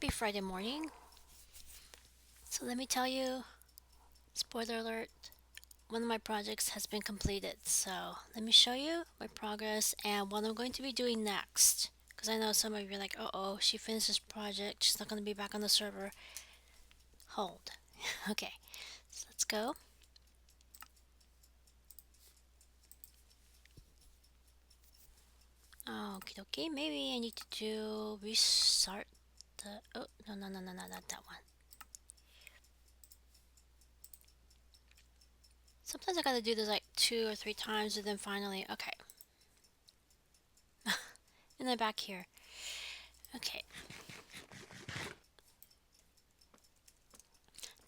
Happy Friday morning. So let me tell you, spoiler alert, one of my projects has been completed. So let me show you my progress and what I'm going to be doing next. Because I know some of you are like, oh, she finished this project. She's not going to be back on the server. Hold. Okay, so let's go. Okay, okay. Maybe I need to do restart the. Oh, no, not that one. Sometimes I gotta do this like 2 or 3 times and then finally, okay. And then back here. Okay,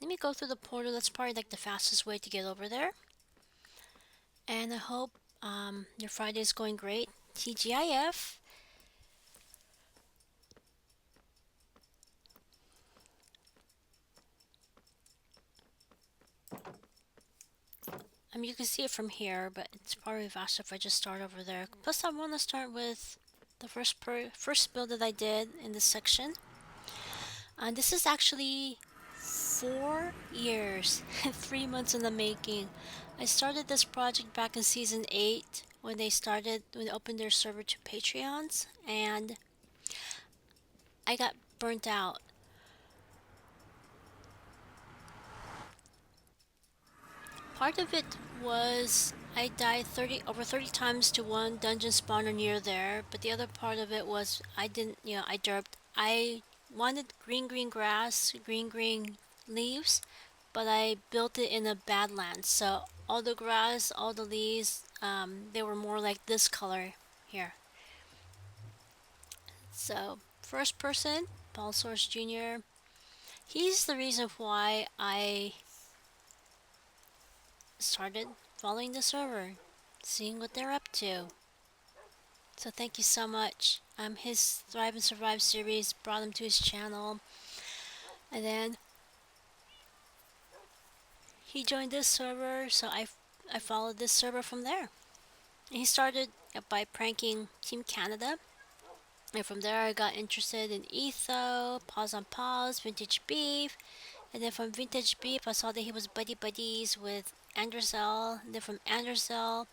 let me go through the portal. That's probably like the fastest way to get over there. And I hope your Friday is going great. TGIF. You can see it from here, but it's probably faster if I just start over there. Plus, I want to start with the first build that I did in this section. This is actually 4 years, 3 months in the making. I started this project back in season 8 when they opened their server to Patreons, and I got burnt out. Part of it was I died over 30 times to one dungeon spawner near there, but the other part of it was I didn't, I derped. I wanted green grass, green leaves, but I built it in a badlands. So all the grass, all the leaves, they were more like this color here. So first person, Paul Source Jr., he's the reason why I started following the server, seeing what they're up to. So thank you so much. His Thrive and Survive series brought him to his channel, and then he joined this server, so I followed this server from there. And he started by pranking Team Canada, and from there I got interested in Etho, Pause on Pause, Vintage Beef, and then from Vintage Beef I saw that he was buddies with Anderzel, and then from Anderzel,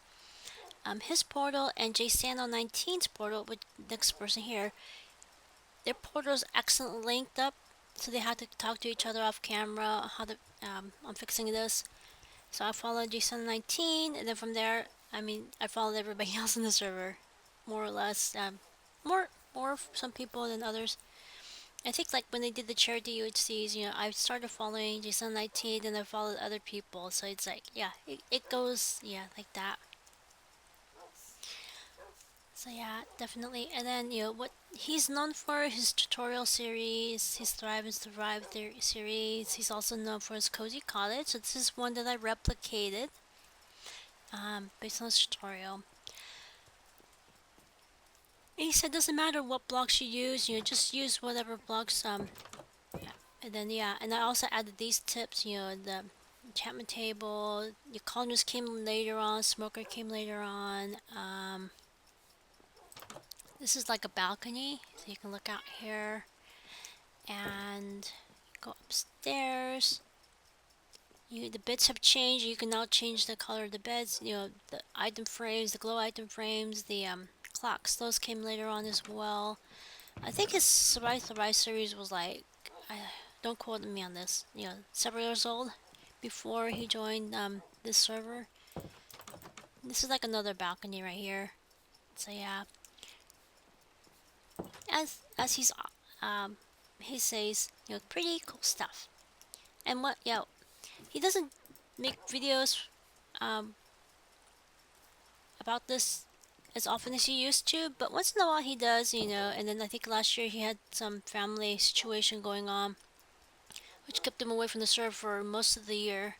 his portal and JSano19's portal, with next person here, their portals accidentally linked up, so they had to talk to each other off camera. I'm fixing this. So I followed JSano19, and then from there, I followed everybody else in the server, more or less. More some people than others. I think like when they did the charity UHCs, I started following JSano19, and I followed other people. So it's like, yeah, it goes, yeah, like that. So yeah, definitely. And then what he's known for, his tutorial series, his Thrive and Survive series. He's also known for his Cozy Cottage. So this is one that I replicated, based on his tutorial. And he said doesn't matter what blocks you use, just use whatever blocks. Yeah. And then yeah, and I also added these tips. The enchantment table. Your columnist came later on. Smoker came later on. This is like a balcony, so you can look out here and go upstairs. The beds have changed. You can now change the color of the beds. The item frames, the glow item frames, the clocks. Those came later on as well. I think his Survive series was like, don't quote me on this. Several years old before he joined this server. This is like another balcony right here. So yeah, as he says, pretty cool stuff. And he doesn't make videos um, about this as often as he used to, but once in a while he does, and then I think last year he had some family situation going on, which kept him away from the server for most of the year,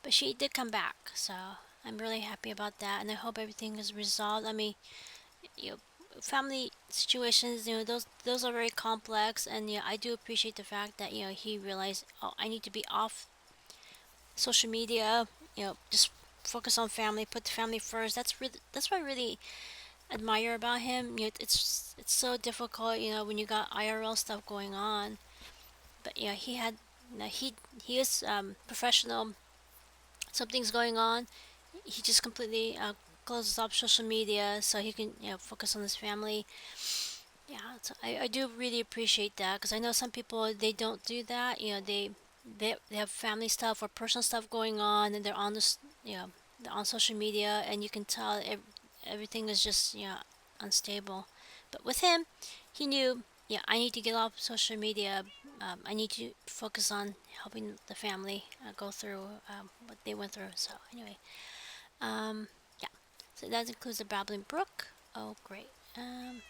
but she did come back, so I'm really happy about that, and I hope everything is resolved. You know, family situations, those are very complex, and I do appreciate the fact that he realized, oh, I need to be off social media, just focus on family, put the family first. That's what I really admire about him. It's so difficult, when you got IRL stuff going on. But yeah, he had, he is professional. Something's going on, he just completely closes up social media so he can focus on his family. Yeah, so I do really appreciate that, because I know some people, they don't do that. They have family stuff or personal stuff going on, and they're on this, they're on social media, and you can tell everything is just unstable. But with him, he knew, yeah, I need to get off social media. I need to focus on helping the family go through what they went through. So anyway, um, yeah. So that includes the Babbling Brook. Oh, great. I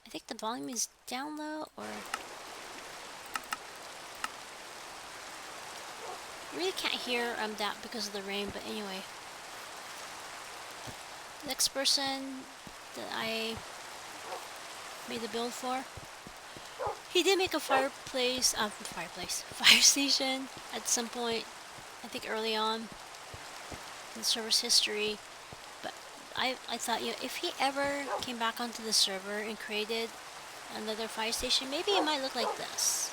think the volume is down low, or I really can't hear that because of the rain. But anyway, next person that I made the build for, he did make a fire station at some point. I think early on in the server's history. But I thought, if he ever came back onto the server and created another fire station, maybe it might look like this.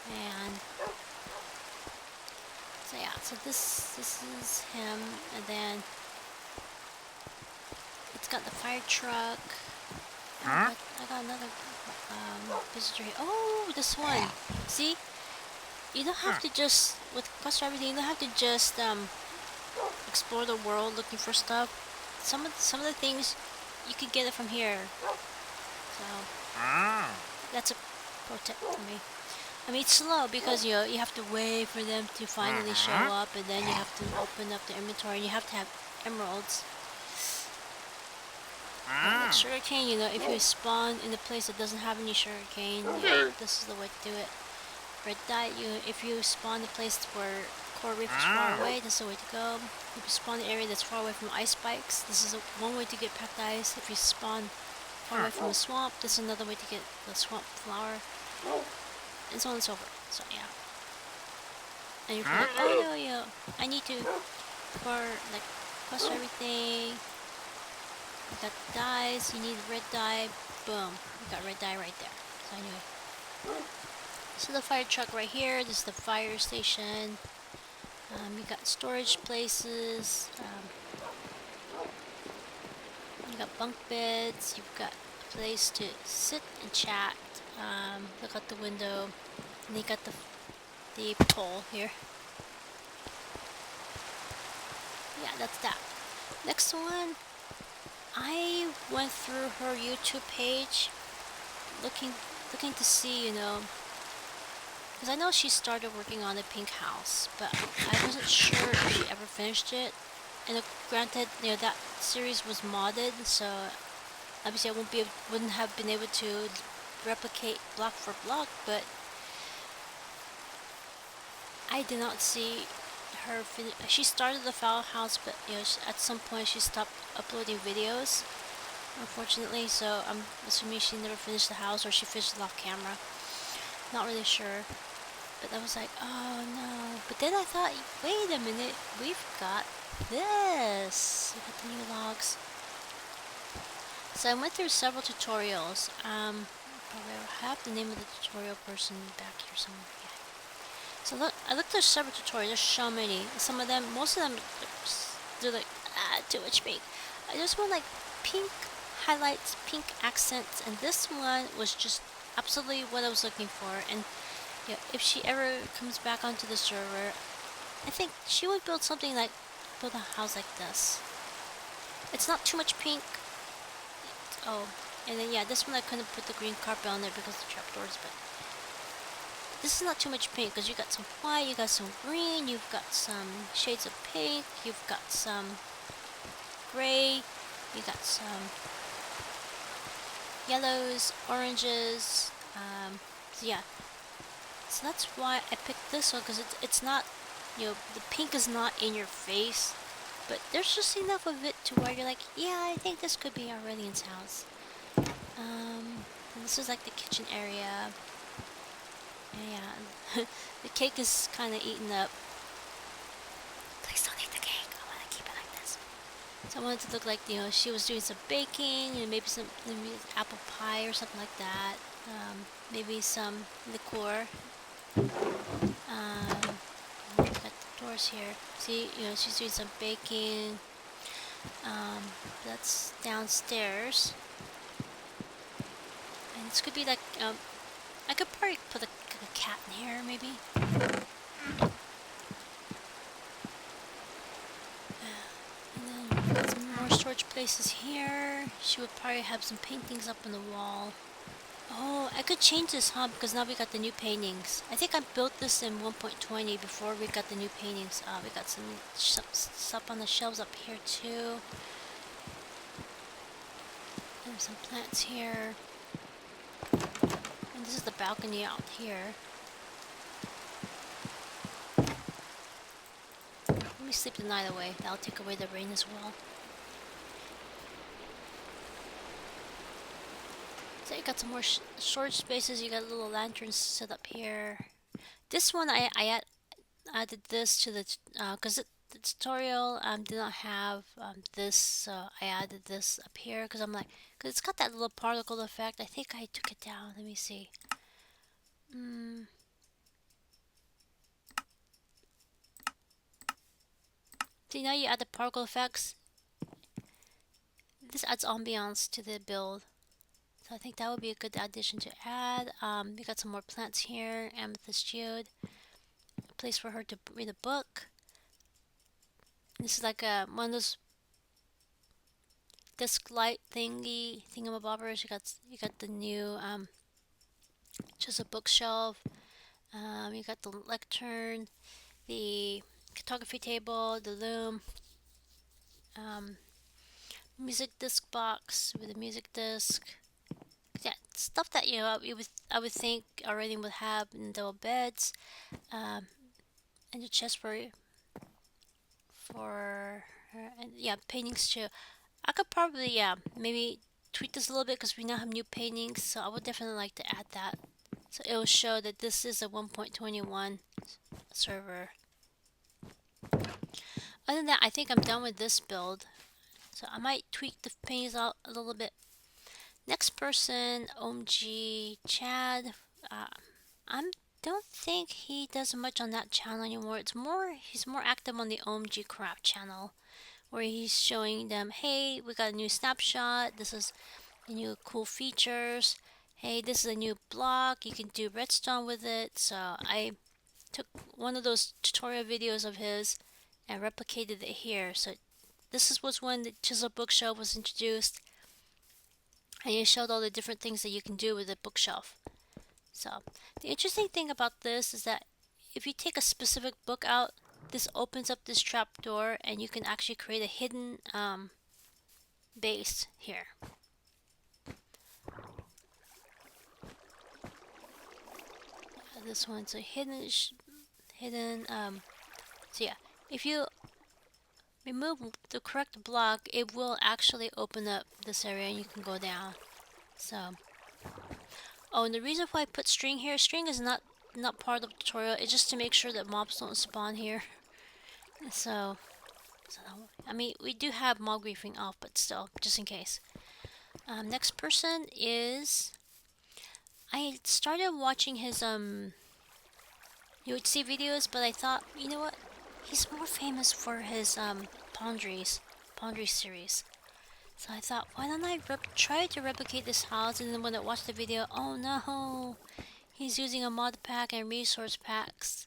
And so yeah, so this is him, and then it's got the fire truck. I got another visitor here. Oh, this one. See, you don't have to just, with Quest for Everything, you don't have to just explore the world looking for stuff. Some of the things you could get it from here. So that's a pro tip for me. I mean, it's slow because you have to wait for them to finally show up, and then you have to open up the inventory, and you have to have emeralds. Like sugarcane, if you spawn in a place that doesn't have any sugarcane, this is the way to do it. Red dye, if you spawn a place where coral reef is far away, this is the way to go. If you spawn an area that's far away from ice spikes, this is one way to get packed ice. If you spawn far away from a swamp, this is another way to get the swamp flower, and so on and so forth. So yeah. And you're like, oh no, I need to, for like Quest for Everything. You got dyes, you need red dye, boom, you got red dye right there. So anyway, this is the fire truck right here, this is the fire station. You got storage places, you got bunk beds, you've got a place to sit and chat, look out the window, and you got the pole here. Yeah, that's that. Next one, I went through her YouTube page, looking to see, because I know she started working on the pink house, but I wasn't sure if she ever finished it. And granted, that series was modded, so obviously I wouldn't have been able to replicate block for block, but I did not see her she started the foul house, but at some point she stopped uploading videos, unfortunately, so I'm assuming she never finished the house, or she finished it off camera. Not really sure. But I was like, oh no. But then I thought, wait a minute, we've got this. We got the new logs. So I went through several tutorials. Probably have the name of the tutorial person back here somewhere. Yeah. So I looked through several tutorials. There's so many. Some of them, most of them, they're like, too much pink. I just want like pink highlights, pink accents, and this one was just absolutely what I was looking for. And if she ever comes back onto the server, I think she would build a house like this. It's not too much pink. Oh, and then this one I couldn't put the green carpet on there because of the trapdoors, but this is not too much pink, because you got some white, you got some green, you've got some shades of pink, you've got some gray, you got some yellows, oranges, so yeah. So that's why I picked this one, because it's not, the pink is not in your face, but there's just enough of it to where you're like, yeah, I think this could be Aurelian's house. And this is like the kitchen area. And yeah, the cake is kind of eaten up. Please don't eat the cake. I want to keep it like this. So I wanted to look like, you know, she was doing some baking and maybe apple pie or something like that. Maybe some liqueur. Got the doors here. See, you know, she's doing some baking. That's downstairs. And this could be like, I could probably put a cat in here, maybe. And then got some more storage places here. She would probably have some paintings up on the wall. Oh, I could change this, huh? Because now we got the new paintings. I think I built this in 1.20 before we got the new paintings. We got some stuff on the shelves up here too. There's some plants here. And this is the balcony out here. Let me sleep the night away. That'll take away the rain as well. So you got some more storage spaces. You got little lanterns set up here. This one I added this to the because the tutorial did not have this, so I added this up here because I'm like, because it's got that little particle effect. I think I took it down. Let me see. See, now you add the particle effects. This adds ambiance to the build. So I think that would be a good addition to add. We got some more plants here. Amethyst geode. A place for her to read a book. This is like one of those disc light thingamabobbers. You got the new just a bookshelf. You got the lectern, the photography table, the loom, music disc box with a music disc. Yeah, stuff that I would think already would have in double beds, and a chest for and yeah, paintings too. I could probably maybe tweak this a little bit because we now have new paintings, so I would definitely like to add that. So it will show that this is a 1.21 server. Other than that, I think I'm done with this build. So I might tweak the paintings out a little bit. Next person, OMG Chad. I don't think he does much on that channel anymore. He's more active on the OMG Craft channel, where he's showing them, hey, we got a new snapshot. This is the new cool features. Hey, this is a new block. You can do redstone with it. So I took one of those tutorial videos of his and replicated it here. So this was when the chisel bookshelf was introduced, and he showed all the different things that you can do with the bookshelf. So the interesting thing about this is that if you take a specific book out, this opens up this trap door and you can actually create a hidden base here. This one's a hidden so yeah, if you remove the correct block, it will actually open up this area and you can go down. So oh, and the reason why I put string here, string is not part of the tutorial. It's just to make sure that mobs don't spawn here. So I mean, we do have mob griefing off, but still, just in case. Next person is, I started watching his UHC videos, but I thought, you know what? He's more famous for his Pondry series. So I thought, why don't I try to replicate this house? And then when I watched the video, oh no, he's using a mod pack and resource packs.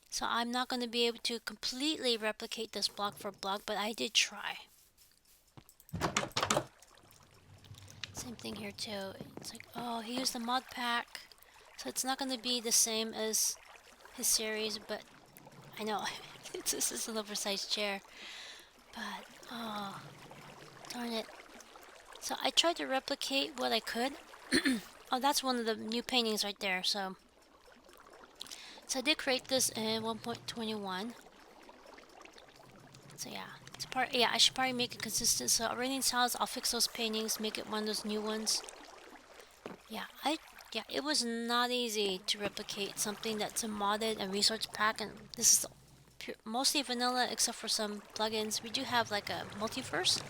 So I'm not going to be able to completely replicate this block for block, but I did try. Same thing here too. It's like, oh, he used the mod pack, so it's not going to be the same as his series, but I know this is an oversized chair, but oh, darn it. So I tried to replicate what I could. Oh, that's one of the new paintings right there. So I did create this in 1.21. So yeah, I should probably make it consistent. So already in styles, I'll fix those paintings, make it one of those new ones. Yeah, it was not easy to replicate something that's a modded and resource pack, and this is mostly vanilla except for some plugins. We do have like a multiverse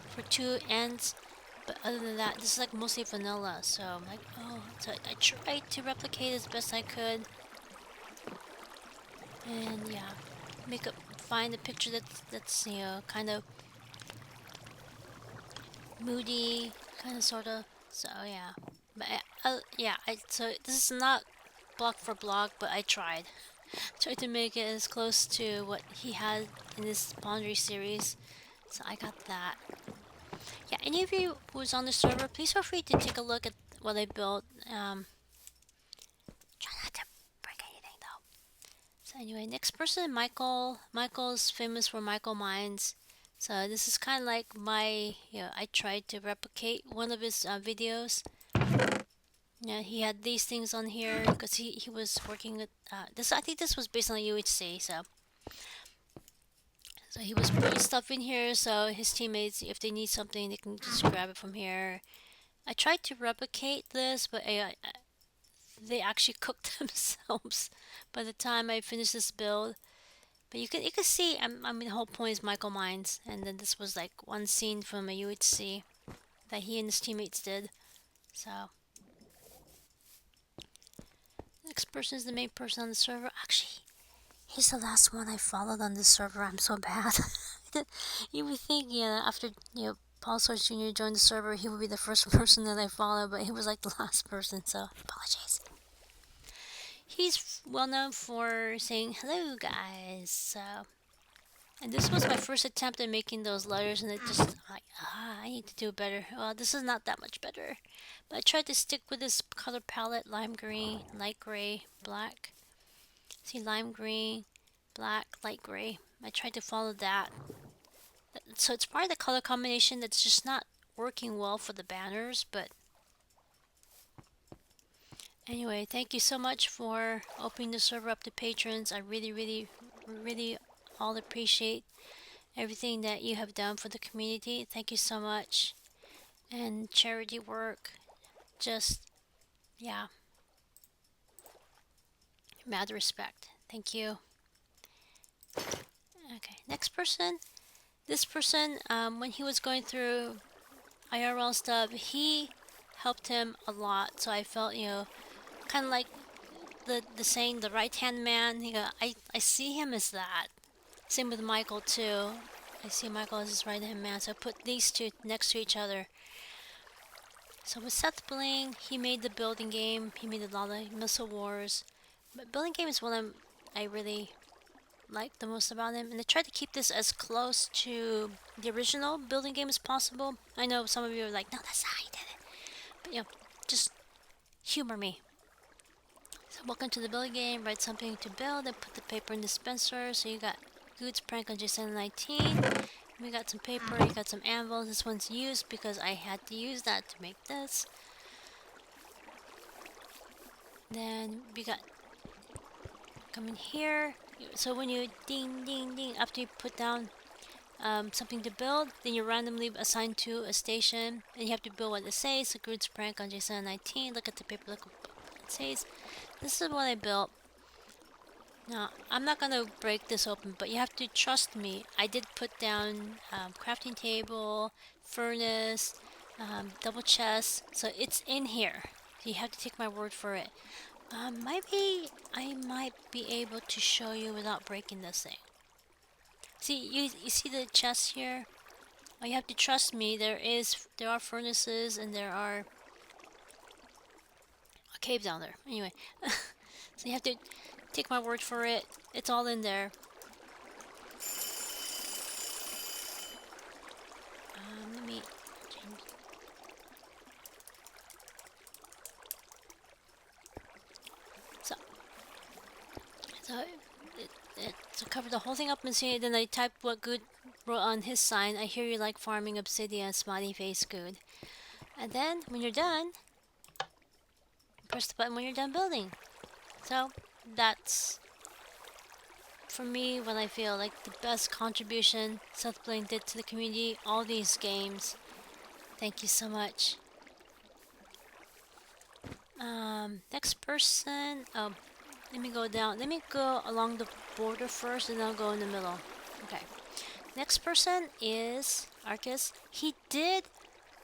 for 2 ends, but other than that, this is like mostly vanilla. So I'm like, oh, so I tried to replicate as best I could, and yeah, find a picture that's you know kind of moody, kind of sort of. So yeah, but so this is not block for block, but I tried. Tried to make it as close to what he had in this Pondry series. So I got that. Yeah, any of you who's on the server, please feel free to take a look at what I built. Try not to break anything though. So anyway, next person, Michael. Michael's famous for Michael Mines. So this is kind of like I tried to replicate one of his videos. Yeah, he had these things on here because he was working with this. I think this was based on UHC, so he was putting stuff in here so his teammates, if they need something, they can just grab it from here. I tried to replicate this, but they actually cooked themselves by the time I finished this build. But you can see, I mean, the whole point is Michael Mines, and then this was like one scene from a UHC that he and his teammates did. So next person is the main person on the server. Actually, he's the last one I followed on this server. I'm so bad. You would think, after Paul Source Jr. joined the server, he would be the first person that I follow, but he was like the last person, so apologies. He's well known for saying hello, guys. So, and this was my first attempt at making those letters, and it just like I need to do better. Well, this is not that much better, but I tried to stick with this color palette: lime green, light gray, black. See, lime green, black, light gray. I tried to follow that. So it's part of the color combination that's just not working well for the banners, but anyway, thank you so much for opening the server up to patrons. I really, really, really all appreciate everything that you have done for the community. Thank you so much. And charity work, just, yeah, mad respect. Thank you. Okay, next person. This person, when he was going through IRL stuff, he helped him a lot. So I felt, kind of like the saying, the right-hand man. I see him as that. Same with Michael too. I see Michael as his right-hand man. So I put these two next to each other. So with Seth Bling, he made the building game. He made a lot of Missile Wars. But building game is what I really like the most about him. And I tried to keep this as close to the original building game as possible. I know some of you are like, no, that's how he did it. But just humor me. So welcome to the building game. Write something to build and put the paper in the dispenser. So you got Goods Prank on Jason 19. We got some paper, you got some anvils. This one's used because I had to use that to make this. Then we got come in here. So when you ding ding ding, after you put down something to build, then you're randomly assigned to a station, and you have to build what it says. So Goods Prank on Jason 19. Look at the paper. Look what it says. This is what I built. Now, I'm not gonna break this open, but you have to trust me. I did put down crafting table, furnace, double chest, so it's in here. You have to take my word for it. Maybe I might be able to show you without breaking this thing. See, you see the chest here? Oh, you have to trust me. There are furnaces and there are a cave down there. Anyway, so you have to take my word for it. It's all in there. Let me change. So cover the whole thing up and see. Then I type what Good wrote on his sign. I hear you like farming obsidian, smiley face, Good. And then when you're done, press the button when you're done building. So that's for me what I feel like the best contribution Seth Bling did to the community, all these games. Thank you so much. Next person. Let me go down. Let me go along the border first, and I'll go in the middle. Okay. Next person is Arcus. He did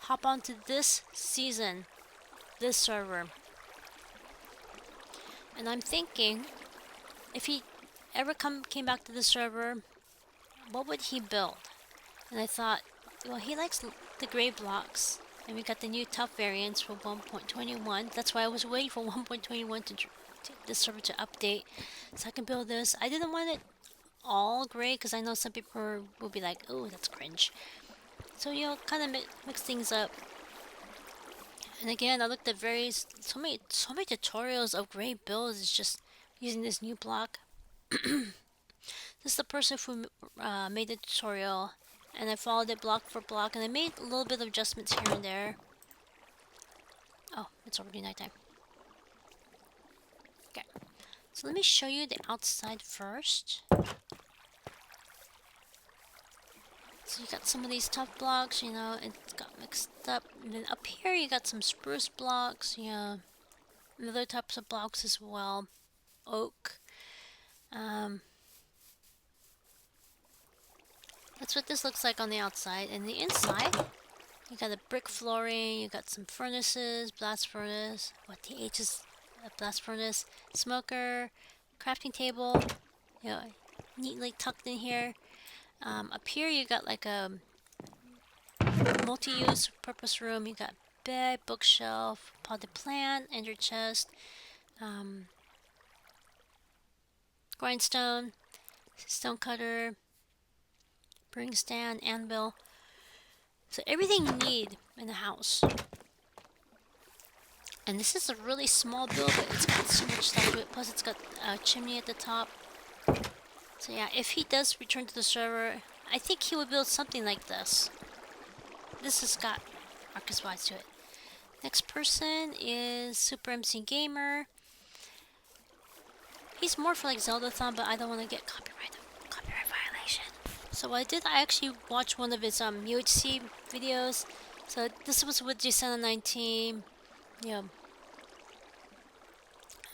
hop onto this season, this server. And I'm thinking, if he ever came back to the server, what would he build? And I thought, well, he likes the gray blocks. And we got the new tough variants for 1.21. That's why I was waiting for 1.21 to this server to update, so I can build this. I didn't want it all gray because I know some people will be like, "Oh, that's cringe." So kind of mix things up. And again, I looked at so many tutorials of gray builds. It's just using this new block. This is the person who made the tutorial, and I followed it block for block, and I made a little bit of adjustments here and there. Oh, it's already nighttime. Okay, so let me show you the outside first. So you got some of these tough blocks, it got mixed up. And then up here you got some spruce blocks, and other types of blocks as well. Oak. That's what this looks like on the outside. And the inside, you got a brick flooring, you got some furnaces, blast furnace. What the H is a blast furnace? Smoker, crafting table, neatly tucked in here. Up here you got like a multi-use purpose room. You got bed, bookshelf, potted plant, ender chest, grindstone, stone cutter, brewing stand, anvil. So everything you need in the house. And this is a really small build, but it's got so much stuff to it. Plus it's got a chimney at the top. So yeah, if he does return to the server, I think he would build something like this. This has got Arcus vibes to it. Next person is Super MC Gamer. He's more for like Zelda-thon, but I don't want to get copyright violation. So what I did, I actually watched one of his UHC videos. So this was with J719.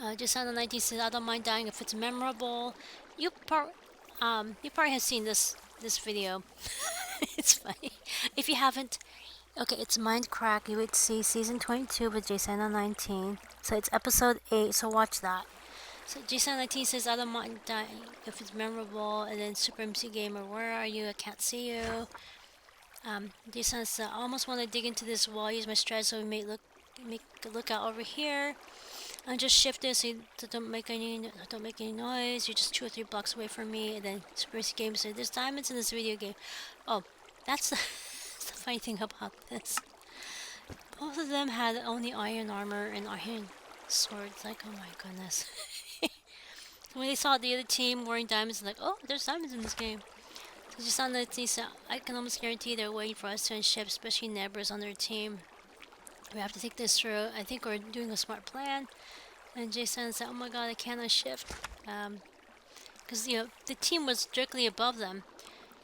J719 says, "I don't mind dying if it's memorable." You probably have seen this video. It's funny. If you haven't, okay, it's Mindcrack UHC Season 22 with J719. So it's episode 8, so watch that. So J719 says, "I don't mind dying if it's memorable." And then Super MC Gamer, "Where are you? I can't see you." J7 says, "I almost want to dig into this wall, use my stride so we make a lookout over here. And just shift this so you don't make any noise. You're just 2 or 3 blocks away from me." And then Super MC Gamer said, "There's diamonds in this video game." Oh, that's the funny thing about this. Both of them had only iron armor and iron swords. Like, oh my goodness. So when they saw the other team wearing diamonds, like, oh, there's diamonds in this game. So just on the team, so I can almost guarantee they're waiting for us to unship, especially Nebras on their team. We have to take this through. I think we're doing a smart plan. And Jason said, "Oh my god, I can't unshift." Because, the team was directly above them.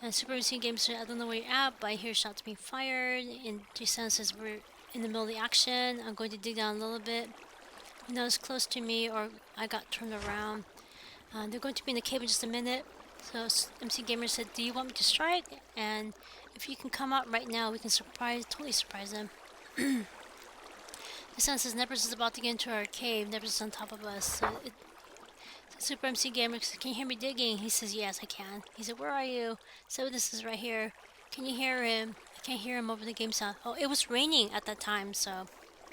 And Super MC Games said, "I don't know where you're at, but I hear shots being fired." And Jason says, "We're in the middle of the action. I'm going to dig down a little bit. It's close to me, or I got turned around. They're going to be in the cave in just a minute." So MC Gamer said, "Do you want me to strike? And if you can come out right now, we can totally surprise them." The sun says, "Nebras is about to get into our cave. Nebras is on top of us." So Super MC Gamer says, "Can you hear me digging?" He says, "Yes, I can." He said, "Where are you?" So this is right here. "Can you hear him?" "I can't hear him over the game sound." Oh, it was raining at that time, so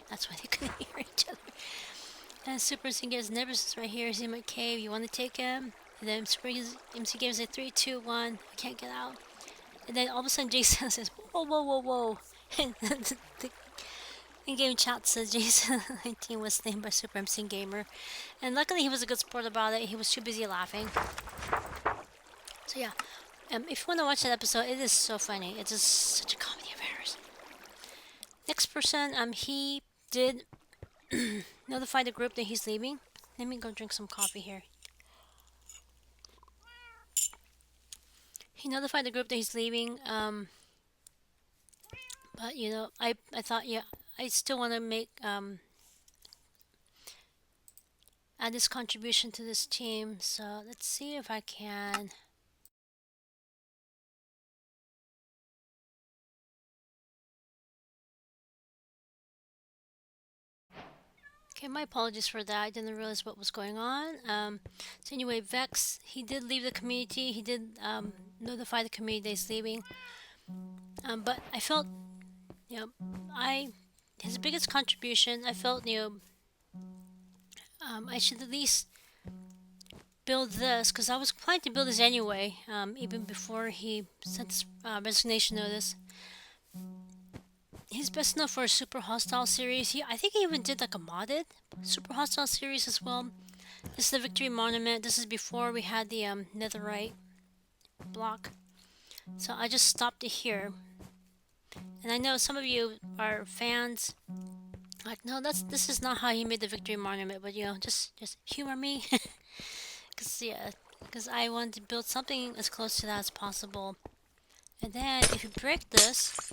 that's why they couldn't hear each other. And Super MC Gamer says, "Nebras is right here. He's in my cave. You want to take him?" And then Super MC Gamer says, 3, 2, 1. I can't get out. And then all of a sudden Jason says, "Whoa, whoa, whoa, whoa." And the in-game chat says Jason19 was named by Super MC Gamer. And luckily he was a good sport about it. He was too busy laughing. So yeah, if you want to watch that episode, it is so funny. It's just such a comedy of errors. Next person, he did notify the group that he's leaving. Let me go drink some coffee here. He notified the group that he's leaving. But I thought, yeah, I still want to make add this contribution to this team. So let's see if I can. Okay, my apologies for that. I didn't realize what was going on. So anyway, Vex, he did leave the community. He did notify the community that he's leaving. But I felt, you know, his biggest contribution, I felt, I should at least build this, because I was planning to build this anyway, even before he sent his resignation notice. He's best known for a Super Hostile series. I think he even did like a modded Super Hostile series as well. This is the Victory Monument. This is before we had the netherite block. So I just stopped it here. And I know some of you are fans. Like, no, this is not how he made the Victory Monument, but just humor me. Because I wanted to build something as close to that as possible. And then if you break this,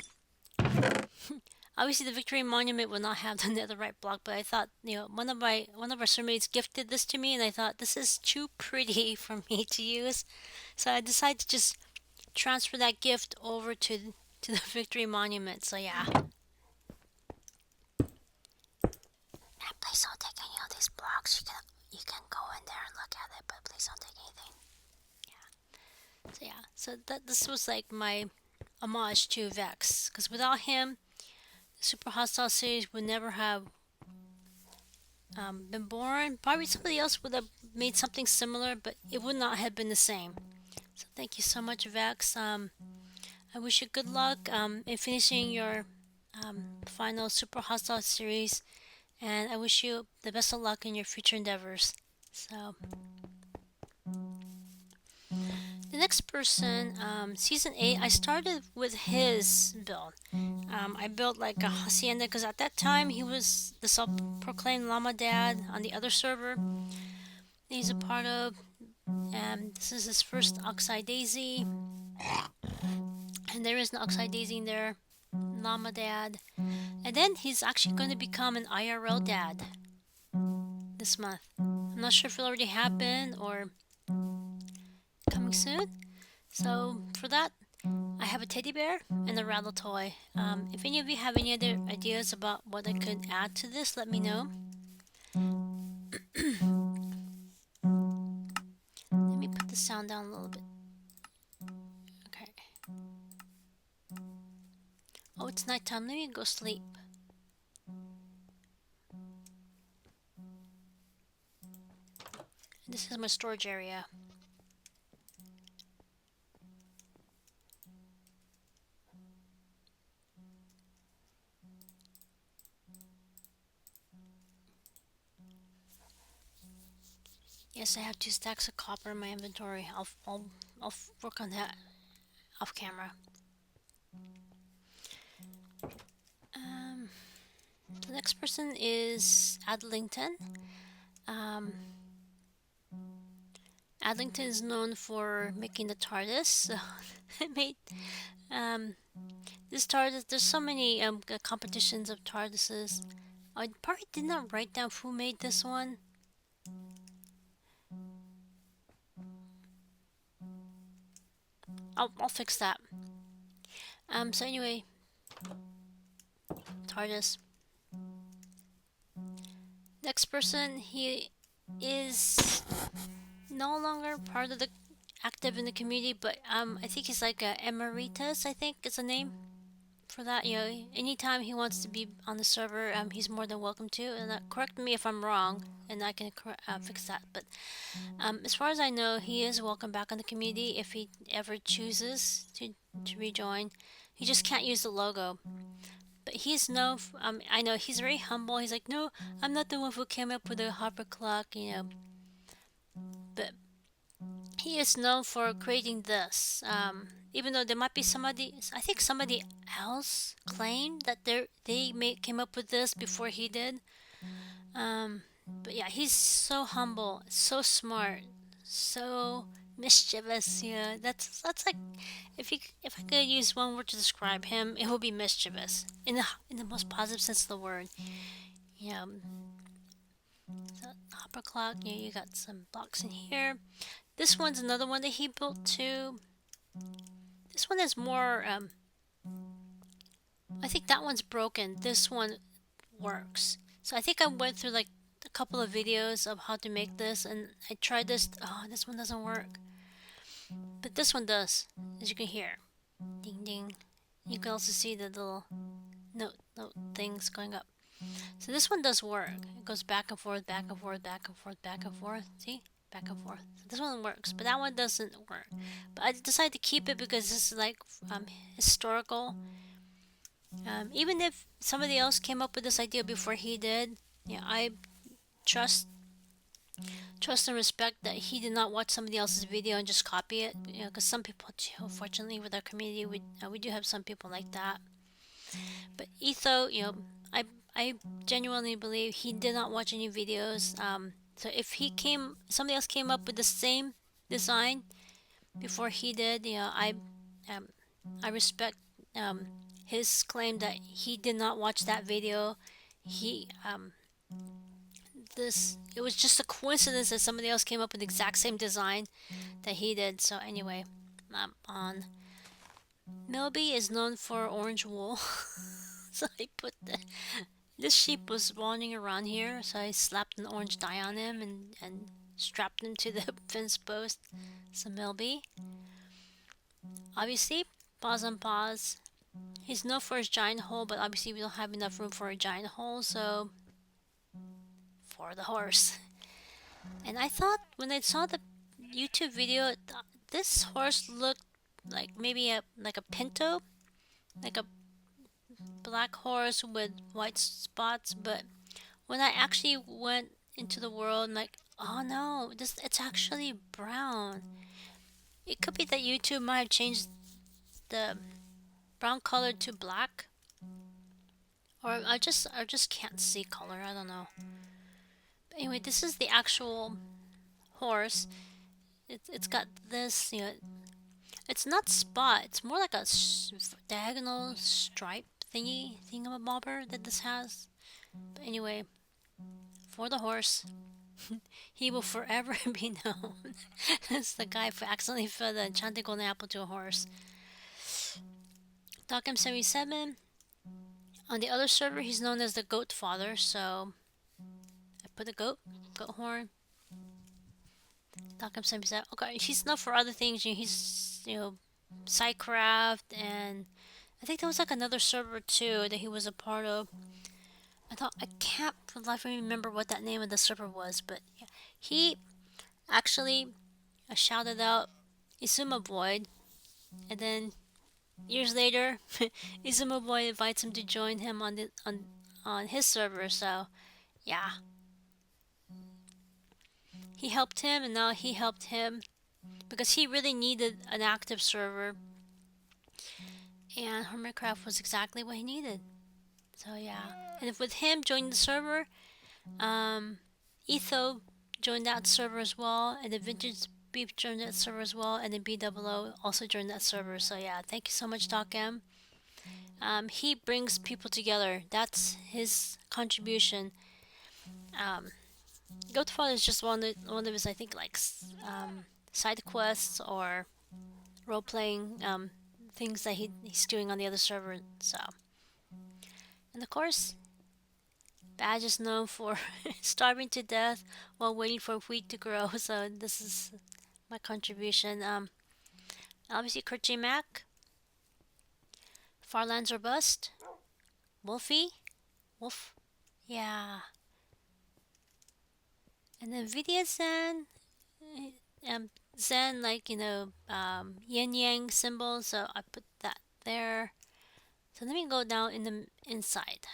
obviously the Victory Monument will not have the netherite block, but I thought, one of our servmates gifted this to me, and I thought this is too pretty for me to use. So I decided to just transfer that gift over to the Victory Monument. So yeah. And please don't take any of these blocks. You can go in there and look at it, but please don't take anything. So this was like my homage to Vex, because without him, the Super Hostile series would never have been born. Probably somebody else would have made something similar, but it would not have been the same. So thank you so much, Vex. I wish you good luck in finishing your final Super Hostile series, and I wish you the best of luck in your future endeavors. So the next person, Season 8, I started with his build. I built like a hacienda because at that time he was the self-proclaimed llama dad on the other server he's a part of. This is his first Oxide Daisy, and there is an Oxide Daisy in there, llama dad. And then he's actually going to become an IRL dad this month. I'm not sure if it already happened or coming soon. So for that, I have a teddy bear and a rattle toy. If any of you have any other ideas about what I could add to this, let me know. Let me put the sound down a little bit. Okay. Oh, it's nighttime. Let me go sleep. This is my storage area. Yes, I have 2 stacks of copper in my inventory. I'll work on that off camera. The next person is Adlington. Adlington is known for making the TARDIS. So I made this TARDIS. There's so many competitions of TARDISes. I probably did not write down who made this one. I'll fix that. So anyway, TARDIS. Next person, he is no longer part of the active in the community, but I think he's like a emeritus. I think is the name for that. Anytime he wants to be on the server, he's more than welcome to. And correct me if I'm wrong, and I can fix that. But as far as I know, he is welcome back on the community if he ever chooses to rejoin. He just can't use the logo. But he's known. I know he's very humble. He's like, no, I'm not the one who came up with the Harper clock. But he is known for creating this. Even though there might be I think somebody else claimed that they came up with this before he did. But yeah, he's so humble, so smart, so mischievous. Yeah, that's like if I could use one word to describe him, it would be mischievous in the most positive sense of the word. Yeah. So hop upper clock. Yeah, you got some blocks in here. This one's another one that he built too. This one is more, I think that one's broken. This one works. So I think I went through like a couple of videos of how to make this, and I tried this. Oh, this one doesn't work. But this one does, as you can hear. Ding ding. You can also see the little note things going up. So this one does work. It goes back and forth, back and forth, back and forth, back and forth. See? Back and forth. So this one works, but that one doesn't work. But I decided to keep it because this is like historical. Even if somebody else came up with this idea before he did, yeah, I trust and respect that he did not watch somebody else's video and just copy it. You know, because some people, unfortunately, with our community, we do have some people like that. But Etho, you know, I genuinely believe he did not watch any videos. So if somebody else came up with the same design before he did, you know, I respect his claim that he did not watch that video. It was just a coincidence that somebody else came up with the exact same design that he did. So anyway, on MaLiLib is known for orange wool. So I put this sheep was wandering around here, so I slapped an orange dye on him and strapped him to the fence post. So MaLiLib, obviously, pause on pause. He's known for his giant hole, but obviously we don't have enough room for a giant hole, so for the horse. And I thought when I saw the YouTube video, this horse looked like maybe a pinto, like a black horse with white spots. But when I actually went into the world, I'm like, oh no, it's actually brown. It could be that YouTube might have changed the brown color to black, or I just can't see color. I don't know. But anyway, this is the actual horse. It's got this, you know, it's not spot. It's more like a diagonal stripe thingamabobber that this has. But anyway, for the horse, he will forever be known as the guy who accidentally fed the enchanted golden apple to a horse. DocM77. On the other server, he's known as the Goat Father. So I put the goat horn. DocM77. Okay, he's known for other things. You know, he's, you know, Sidecraft, and I think there was like another server too that he was a part of. I can't for the life of me remember what that name of the server was, but yeah, he actually shouted out Izuma Void, and then years later, Izuma Void invites him to join him on his server. So yeah, he helped him, and now he helped him because he really needed an active server, and Hermitcraft was exactly what he needed. So yeah, and with him joining the server, Etho joined that server as well, and the Vintage Beef joined that server as well, and then BOO also joined that server. So yeah, thank you so much, DocM. He brings people together. That's his contribution. Goatfather is just one of his, I think, like side quests or role playing things that he's doing on the other server. So, and of course, Badge is known for starving to death while waiting for wheat to grow. So this is my contribution. Obviously, Kurt J. Mac, Farlands or Bust, Wolf, yeah, and then Vidya Zen, Zen, like, you know, yin yang symbol. So I put that there. So let me go down in the inside.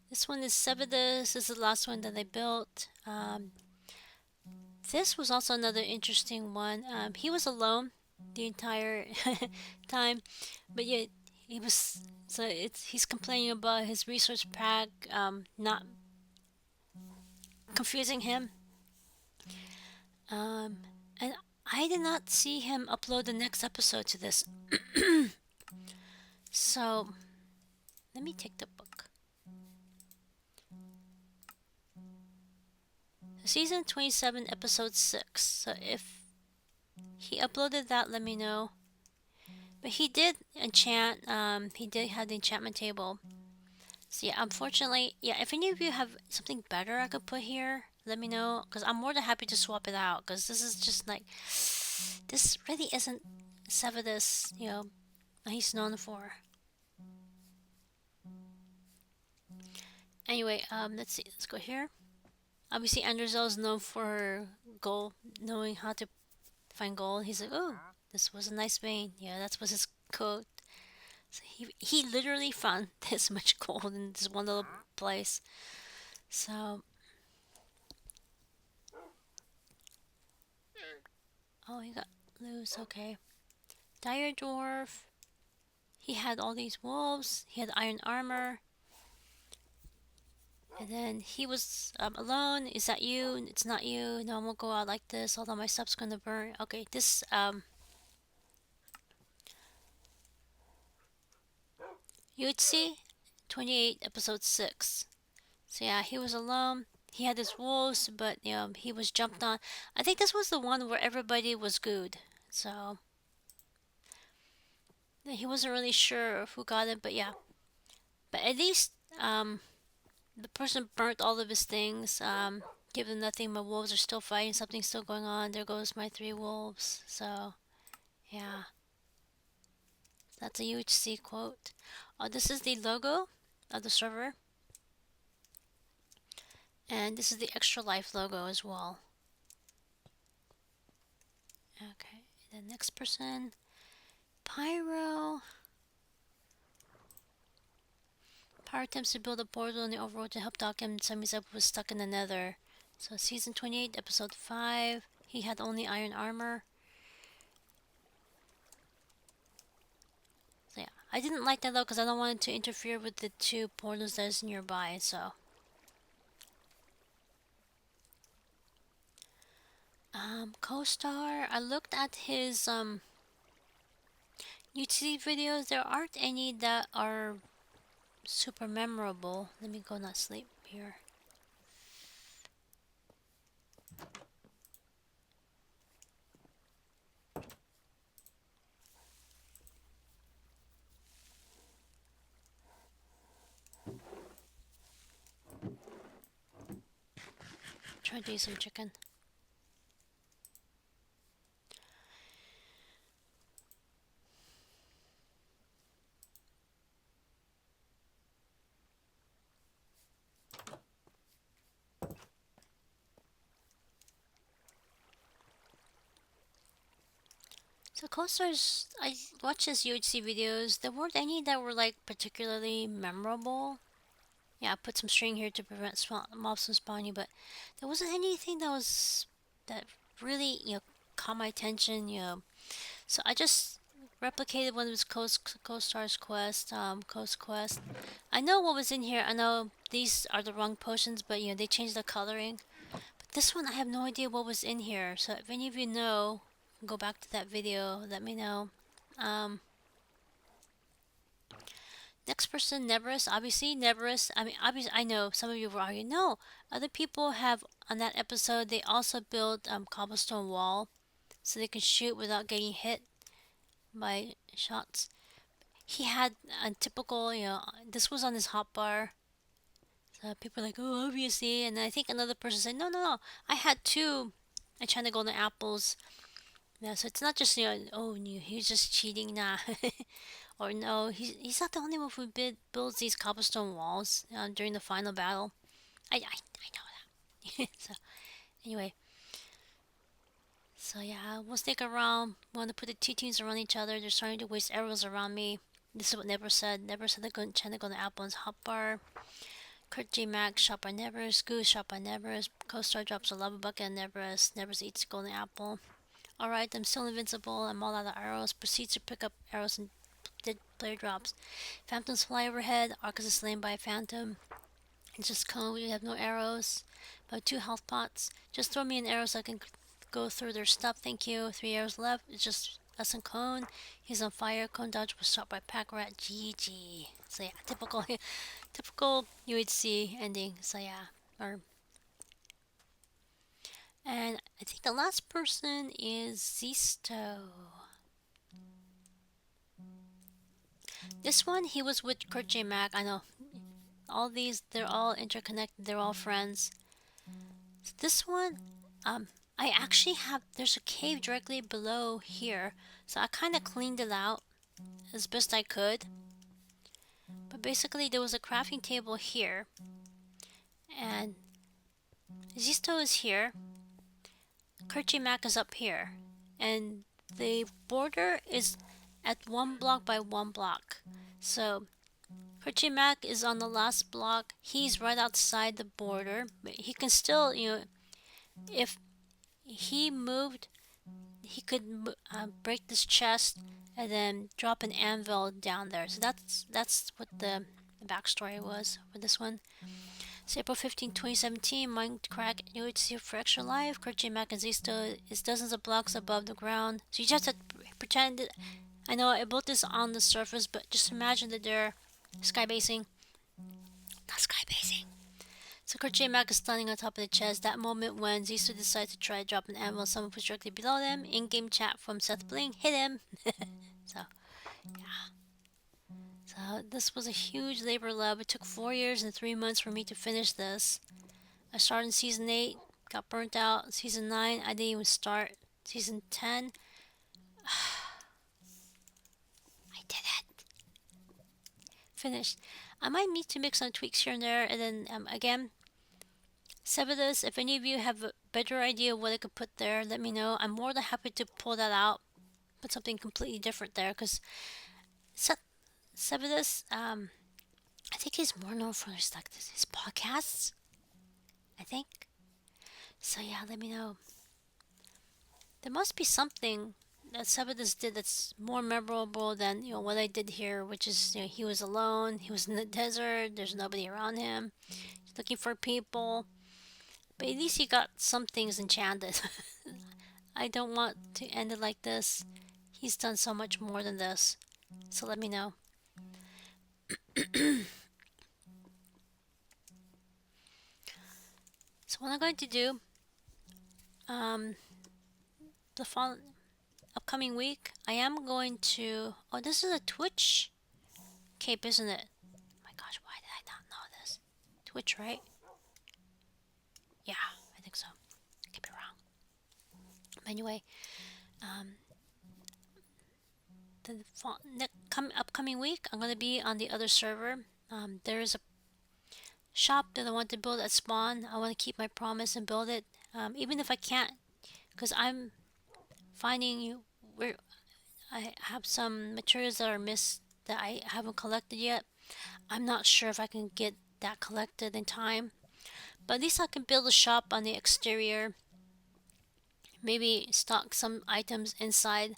This one is Sebedus. This is the last one that I built. This was also another interesting one. He was alone the entire time, but yet he's complaining about his resource pack not confusing him. And I did not see him upload the next episode to this. So let me take the book. Season 27, episode 6. So if he uploaded that, let me know. But he did enchant, he did have the enchantment table. So yeah, unfortunately, yeah, if any of you have something better I could put here, let me know. Because I'm more than happy to swap it out. Because this is just like, this really isn't Sevidus, he's known for. Anyway, let's see, let's go here. Obviously, Anderzel is known for gold, knowing how to find gold. He's like, oh, this was a nice vein. Yeah, that was his quote. So he literally found this much gold in this one little place. So, oh, he got loose. Okay, Dire Dwarf. He had all these wolves. He had iron armor. And then he was alone. Is that you? It's not you. No, I won't go out like this. Although my stuff's gonna burn. Okay, this you would see 28 episode 6. So yeah, he was alone. He had his wolves, but he was jumped on. I think this was the one where everybody was good. So he wasn't really sure of who got it, but yeah. But at least the person burnt all of his things. Give them nothing. My wolves are still fighting. Something's still going on. There goes my 3 wolves. So yeah, that's a UHC quote. This is the logo of the server. And this is the Extra Life logo as well. Okay, the next person, Pyro. Pyro attempts to build a portal in the overworld to help Doc him. Sami's was stuck in the nether. So season 28, episode 5. He had only iron armor. So yeah, I didn't like that though because I don't want it to interfere with the 2 portals that's nearby. So co-star. I looked at his YouTube videos. There aren't any that are super memorable. Let me go not sleep here. Try to eat some chicken. So co-stars, I watched his UHC videos. There weren't any that were like particularly memorable. Yeah, I put some string here to prevent mobs from spawning, but there wasn't anything that really caught my attention. So I just replicated one of his co-stars coast quest. I know what was in here. I know these are the wrong potions, but they changed the coloring. But this one, I have no idea what was in here. So if any of you know, go back to that video, let me know. Next person, Neverus. Obviously, Neverus. I mean, obviously, I know some of you were arguing. No, other people have on that episode. They also built cobblestone wall, so they can shoot without getting hit by shots. He had a typical, this was on his hotbar. So people are like, oh, obviously. And I think another person said, no, no, no. I had 2 enchanted golden apples. Yeah, so it's not just, oh, he's just cheating. Nah. Or no, he's not the only one who builds these cobblestone walls during the final battle. I know that. So, anyway. So yeah, we'll stick around. We want to put the 2 teams around each other. They're starting to waste arrows around me. This is what Never said. Never said they're trying to go on the apple and hotbar. Kurt J. Max, shot by Neverus. Goose, shot by Neverus. Co-star drops a lava bucket on Neverus. Neverus eats golden apple. Alright, I'm still invincible. I'm all out of arrows. Proceeds to pick up arrows and did player drops. Phantoms fly overhead. Arcus is slain by a phantom. It's just cone. We have no arrows. About 2 health pots. Just throw me an arrow so I can go through their stuff. Thank you. 3 arrows left. It's just us and Cone. He's on fire. Cone dodge was shot by Pack Rat. GG. So yeah, typical UHC ending. So yeah, or And I think the last person is Zisto. This one, he was with Kurt J. Mac. I know all these, they're all interconnected, they're all friends. This one, I actually have, there's a cave directly below here, so I kind of cleaned it out as best I could. But basically, there was a crafting table here, and Zisto is here, Kurt J. Mac is up here, and the border is at 1 block by 1 block. So Kurt J. Mac is on the last block. He's right outside the border, but he can still, if he moved, he could break this chest and then drop an anvil down there. So that's what the backstory was for this one. So April 15, 2017, Mindcrack UHC for extra life. Kurt J. Mac and Zisto is dozens of blocks above the ground. So you just have to pretend that, I know I built this on the surface, but just imagine that they're skybasing. Not skybasing. So Kurt J. Mac is standing on top of the chest. That moment when Zisto decides to try to drop an anvil, someone was directly below them. In-game chat from Seth Bling, hit him. So, yeah. So this was a huge labor love. It took 4 years and 3 months for me to finish this. I started in season 8, got burnt out. Season 9, I didn't even start. Season 10, I did it. Finished. I might need to make some tweaks here and there, and then again, Sebedus, if any of you have a better idea of what I could put there, let me know. I'm more than happy to pull that out, put something completely different there, because Sebedus, I think he's more known for his podcasts, I think. So yeah, let me know. There must be something that Sebedus did that's more memorable than what I did here, which is he was alone, he was in the desert, there's nobody around him, he's looking for people. But at least he got some things enchanted. I don't want to end it like this. He's done so much more than this. So let me know. So what I'm going to do, the upcoming week, I am going to. Oh, this is a Twitch cape, isn't it? Oh my gosh, why did I not know this? Twitch, right? Yeah, I think so. I could be wrong. But anyway, the upcoming week, I'm going to be on the other server. There is a shop that I want to build at spawn. I want to keep my promise and build it, even if I can't, because I'm finding where I have some materials that are missed that I haven't collected yet. I'm not sure if I can get that collected in time, but at least I can build a shop on the exterior, maybe stock some items inside,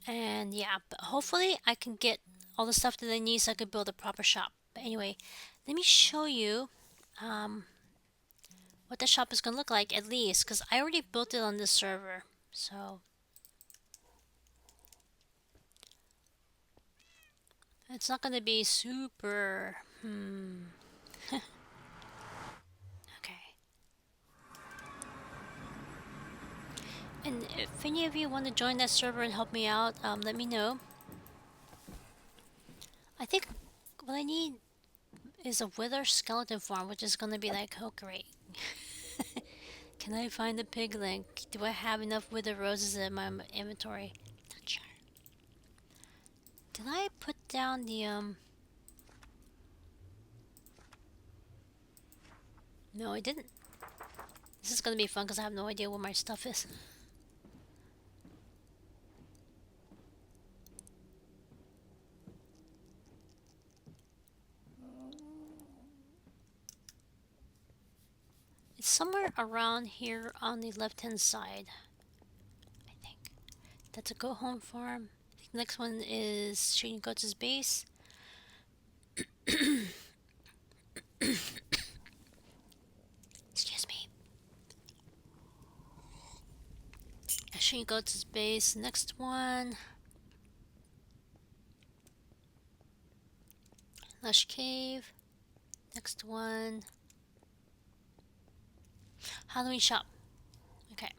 and yeah, but hopefully I can get all the stuff that I need so I can build a proper shop. But anyway, let me show you what the shop is going to look like, at least, because I already built it on this server. So it's not going to be super okay. And if any of you want to join that server and help me out, let me know. I think what I need is a wither skeleton farm, which is going to be like, oh great. Can I find the pig link? Do I have enough wither roses in my inventory? Not sure. Did I put down the No, I didn't. This is gonna be fun because I have no idea where my stuff is. It's somewhere around here on the left-hand side, I think. That's a go home farm. I think the next one is shooting goats' base. Excuse me. Shooting goats' base. Next one. Lush Cave. Next one. Halloween shop. Okay.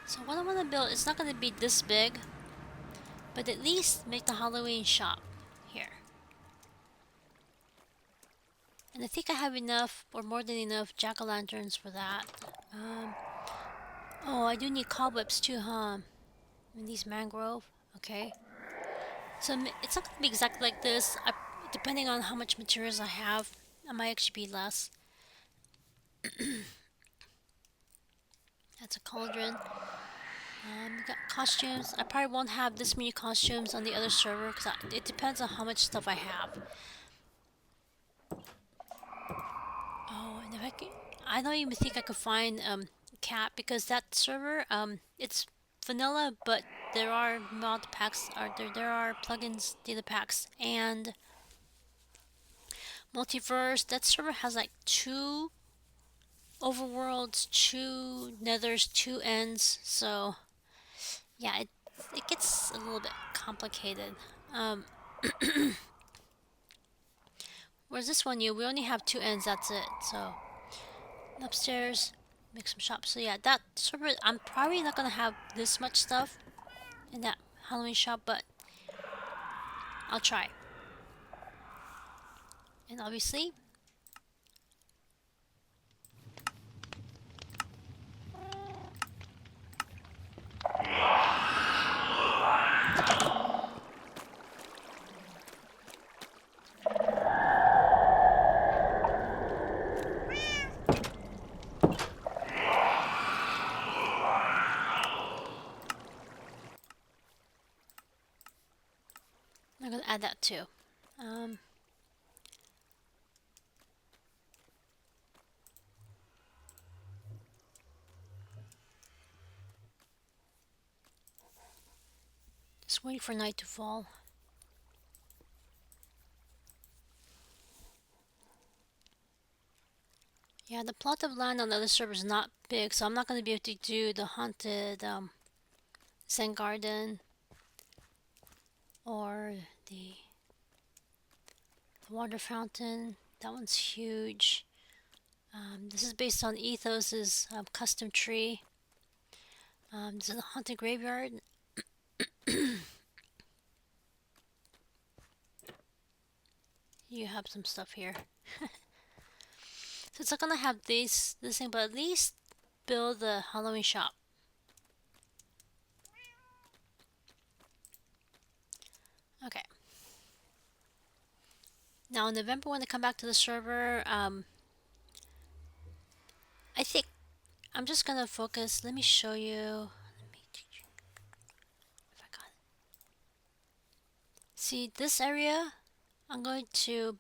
So what I want to build, it's not going to be this big, but at least make the Halloween shop here. And I think I have enough, or more than enough, jack-o'-lanterns for that. Oh, I do need cobwebs too, huh? And these mangrove. Okay. So it's not going to be exactly like this. Depending on how much materials I have, I might actually be less. That's a cauldron. We got costumes. I probably won't have this many costumes on the other server because it depends on how much stuff I have. Oh, and if I don't even think I could find cat because that server it's vanilla, but there are mod packs. There are plugins, data packs, and multiverse. That server has like 2 overworlds, 2 nethers, 2 ends. So yeah, it gets a little bit complicated. Um, Whereas this one, we only have 2 ends. That's it. So upstairs, make some shops. So yeah, that server, I'm probably not gonna have this much stuff in that Halloween shop, but I'll try. And obviously, I'm gonna add that too. Um, just waiting for night to fall. Yeah, the plot of land on the other server is not big, so I'm not gonna be able to do the haunted Zen garden or the water fountain. That one's huge. This is based on Ethos's custom tree. This is a haunted graveyard. You have some stuff here. So it's not gonna have this thing, but at least build the Halloween shop. Okay. Now in November when I come back to the server, I think I'm just gonna focus. Let me show you. Let me teach you if I got it. See this area? I'm going to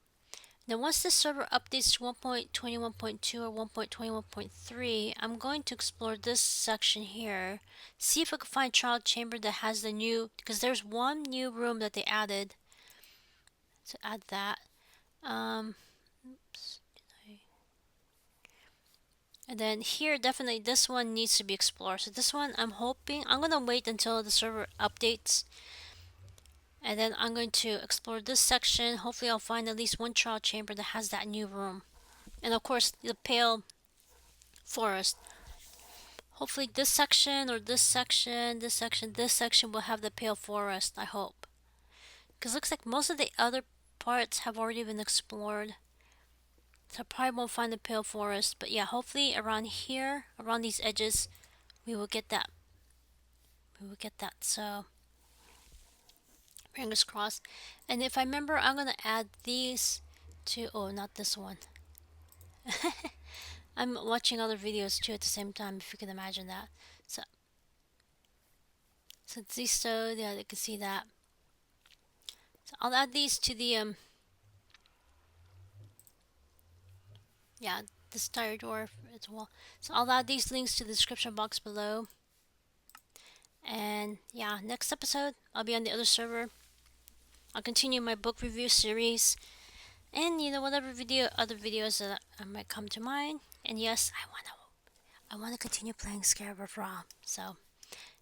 now once this server updates to 1.21.2 or 1.21.3, I'm going to explore this section here. See if I can find a child chamber that has the new, because there's one new room that they added. So add that. Oops, and then here, definitely this one needs to be explored. So this one, I'm hoping, I'm going to wait until the server updates. And then I'm going to explore this section. Hopefully I'll find at least one child chamber that has that new room. And of course, the pale forest. Hopefully this section or this section, this section, this section will have the pale forest, I hope. Because it looks like most of the other parts have already been explored. So I probably won't find the pale forest. But yeah, hopefully around here, around these edges, we will get that. We will get that. So fingers crossed. And if I remember, I'm going to add these to, oh, not this one. I'm watching other videos too at the same time, if you can imagine that. So these, so yeah, you can see that. So I'll add these to the yeah, this tire door as well. So I'll add these links to the description box below. And yeah, next episode I'll be on the other server. I'll continue my book review series, and whatever other videos that might come to mind. And yes, I wanna continue playing Scarab Raw. So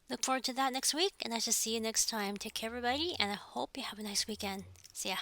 look forward to that next week, and I shall see you next time. Take care, everybody, and I hope you have a nice weekend. See ya.